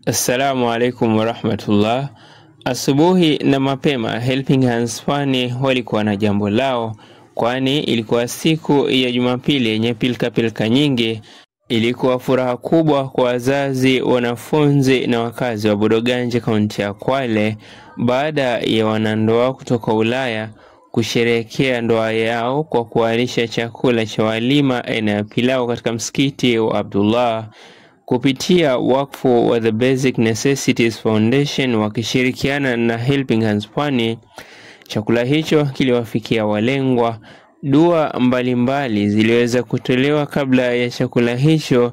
Assalamu alaikum wa rahmatullah. Asubuhi na mapema Helping Hands Pwani walikuwa na jambo lao, kwani ilikuwa siku ya Jumapili yenye pilka nyingi. Ilikuwa furaha kubwa kwa wazazi, wanafunzi na wakazi wa Budoganje, kaunti ya Kwale, baada ya wanandoa kutoka Ulaya kusherehekea ndoa yao kwa kualisha chakula cha walima aina ya pilau katika msikiti wa Abdullah kupitia wakfu wa The Basic Necessities Foundation wakishirikiana na Helping Hands Pwani. Chakula hicho kiliwafikia walengwa. Dua mbalimbali ziliweza kutolewa kabla ya chakula hicho,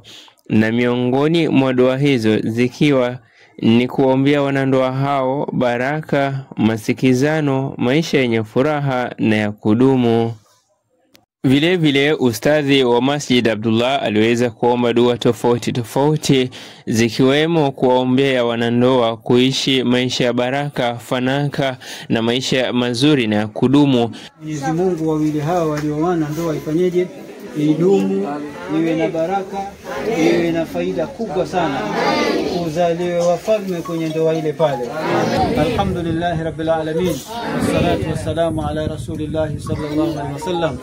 na miongoni mwa dua hizo zikiwa ni kuombea wanandoa hao baraka, masikizano, maisha yenye furaha na ya kudumu. Vile vile ustadhi wa Masjid Abdullah aliweza kuomba dua tofauti zikiwemo kuombea wanandoa kuishi maisha ya baraka, fanaka na maisha mazuri na ya kudumu. Mwenyezi Mungu wawili hawa walioana ndoa ifanyeje? Idumu, iwe na baraka, iwe na faida kubwa sana, uzaliwe wafalme kwenye ndoa ile pale. Alhamdulillah rabbil alamin, wassalatu wassalamu ala rasulillah sallallahu alaihi wasallam.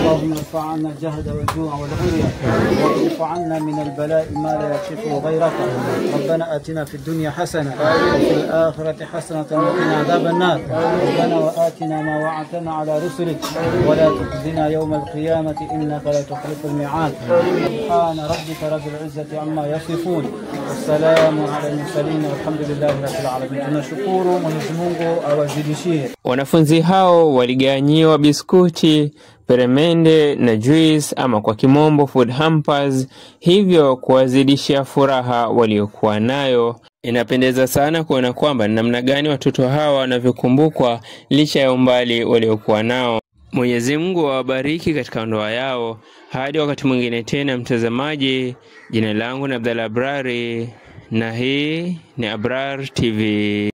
Allahumma fa'alna jahda wal ju'a wal 'urya wa fa'alna min al bala'i ma la yakshifu ghayraka. Rabbana atina fid dunya hasana wa fil akhirati hasanatan wa qina adhaban nar. Rabbana wa atina ma wa'adtana ala rusulik wa la tukhzina yawm al qiyamati innaka لا تخلف الميعاد. سبحان ربك رب العزة عما يصفون والسلام على المرسلين والحمد لله رب العالمين. Tunashukuru Mwenyezi Mungu awazidishie. Wanafunzi hao waliganyiwa biskuti, peremende na juice ama kwa kimombo food hampers, hivyo kuwazidishia furaha waliokuwa nayo. Inapendeza sana kuona kwamba namna gani watoto hawa wanavyokumbukwa licha ya umbali waliokuwa nao. Mwenyezi Mungu awabariki katika ndoa yao. Hadi wakati mwingine tena mtazamaji, jina langu ni Abdalla Abrari na hii ni Abrar TV.